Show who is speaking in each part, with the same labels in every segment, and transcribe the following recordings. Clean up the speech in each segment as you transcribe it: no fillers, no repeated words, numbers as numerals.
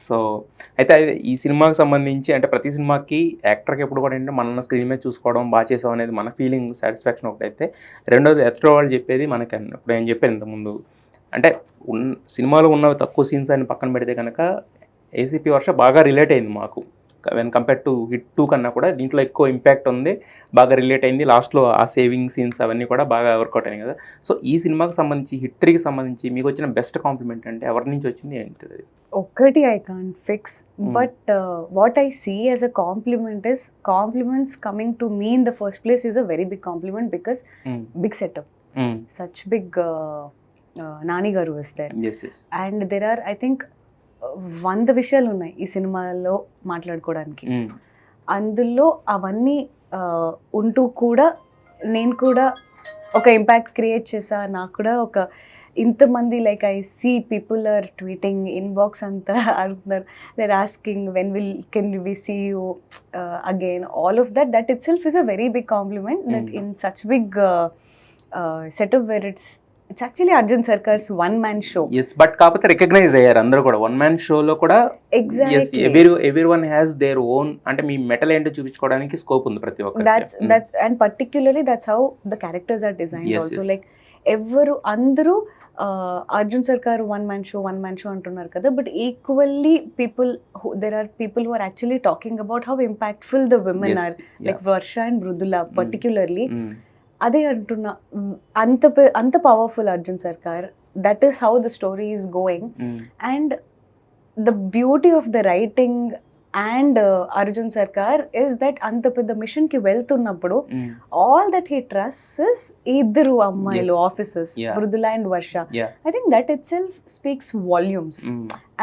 Speaker 1: So అయితే ఈ సినిమాకి సంబంధించి అంటే ప్రతి సినిమాకి యాక్టర్కి ఎప్పుడు కూడా ఏంటంటే మన స్క్రీన్ మీద చూసుకోవడం బాగా చేసాం అనేది మన ఫీలింగ్ సాటిస్ఫాక్షన్ ఒకటైతే, రెండోది ఎక్స్ట్రా వాళ్ళు చెప్పేది మనకి ఇప్పుడు నేను చెప్పాను ఇంతకుముందు అంటే సినిమాలో ఉన్న తక్కువ సీన్స్ అని పక్కన పెడితే కనుక ఏసీపీ వర్ష బాగా రిలేట్ అయింది మాకు వెన్ కంపేర్ టు హిట్ 2 కన్నా కూడా దీంట్లో ఎక్కువ ఇంపాక్ట్ ఉంది, బాగా రిలేట్ అయింది. లాస్ట్లో ఆ సేవింగ్ సీన్స్ అవన్నీ కూడా బాగా వర్కౌట్ అయినాయి కదా. సో ఈ సినిమాకి సంబంధించి హిట్ 3కి సంబంధించి మీకు వచ్చిన బెస్ట్ కాంప్లిమెంట్ అంటే ఎవరి నుంచి వచ్చింది ఏంటిది?
Speaker 2: ఒక్కటి I can't fix, but what I see as a compliment is compliments coming to me in the first place is a very big compliment because big setup, such big Nani garu is there and there are I think 100 విషయాలు ఉన్నాయి ఈ సినిమాలో మాట్లాడుకోవడానికి. అందులో అవన్నీ ఉంటూ కూడా నేను కూడా ఒక ఇంపాక్ట్ క్రియేట్ చేసా. నాకు కూడా ఒక ఇంతమంది like I see people are tweeting inbox అంతా అడుగుతున్నారు, they're asking when can we see you again, all of that itself is a very big compliment that in such big setup where it's actually Arjun Sarkar's one man show.
Speaker 1: yes but కాకపోతే recognise అయ్యారు అందరూ కూడా one man షోలో కూడా.
Speaker 2: Exactly
Speaker 1: everyone has their own అంటే మీ metal ఏంటో చూపించుకోవడానికి స్కోప్ ఉంది ప్రతి ఒక్కరికి.
Speaker 2: that's and particularly that's how the characters are designed also. Like అందరూ అర్జున్ సర్కార్ వన్ మ్యాన్ షో అంటున్నారు కదా, but equally there are people who are actually talking about how impactful the women are, like Varsha and Mrudula particularly. అదే అంటున్నా, అంత powerful Arjun Sarkar. That is how the story is going and the beauty of the writing and Arjun Sarkar is that అంత పెద్ద మిషన్కి వెళ్తున్నప్పుడు all that he trust is ఇద్దరు అమ్మాయిలు officers, Mrudula and Varsha. I think that itself speaks volumes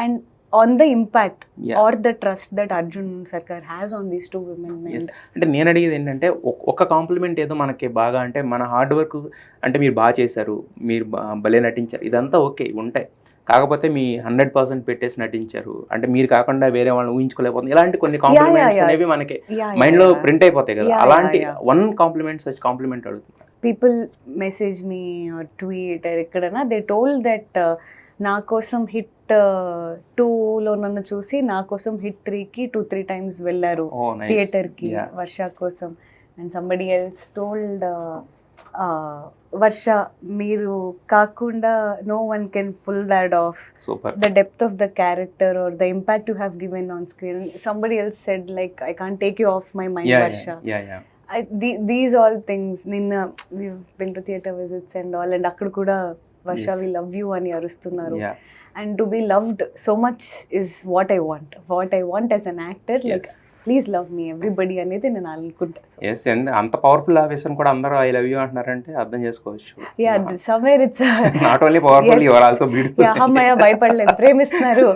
Speaker 2: and on the impact or the trust that Arjun Sarkar has on these two women.
Speaker 1: అంటే నేను అడిగేది ఏంటంటే ఒక కాంప్లిమెంట్ ఏదో మనకి బాగా అంటే మన హార్డ్ వర్క్ అంటే మీరు బాగా చేశారు, మీరు భలే నటించారు, ఇదంతా ఓకే ఉంటాయి. కాకపోతే మీ 100% పెట్టేసి నటించారు అంటే మీరు కాకుండా వేరే వాళ్ళని ఊహించుకోలేకపోతుంది, ఇలాంటి కొన్ని కాంప్లిమెంట్స్ అనేవి మనకి మైండ్లో ప్రింట్ అయిపోతాయి కదా. అలాంటి వన్ కాంప్లిమెంట్ సచ్ కాంప్లిమెంట్ అడుగుతున్నారు.
Speaker 2: People message me or tweet or ఎక్కడైనా they told that నా కోసం హిట్ 2లో నన్ను చూసి నా కోసం హిట్ 3కి 2-3 times వెళ్ళారు థియేటర్కి వర్ష కోసం. And somebody else told Varsha మీరు కాకుండా no one can pull that off, the depth of the character or the impact you have given on screen. Somebody else said like I can't take you off my mind Varsha. These all things, we've been to theatre visits and all, and అక్కడ కూడా వర్ష we love you అని అరుస్తున్నారు. And to be loved so much is what I want as an actor. Like please love me everybody అనేది నేను అనుకుంటా.
Speaker 1: Yes, అంత powerful ఆ విషయం కూడా అందరూ ఐ లవ్ యూ అంటున్నారంటే అర్థం చేసుకోవచ్చు.
Speaker 2: Yeah, somewhere it's
Speaker 1: not only powerful, you are also beautiful.
Speaker 2: Yeah, అమ్మయ్య భయపడలేదు, ప్రేమిస్తున్నారు.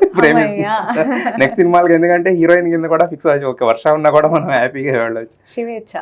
Speaker 1: నెక్స్ట్ సినిమాలకి ఎందుకంటే హీరోయిన్ కింద కూడా ఫిక్స్ అవ్వచ్చు. ఒక వర్షం ఉన్నా కూడా మనం హ్యాపీగా వెళ్ళవచ్చు.
Speaker 2: శివేచ్ఛ.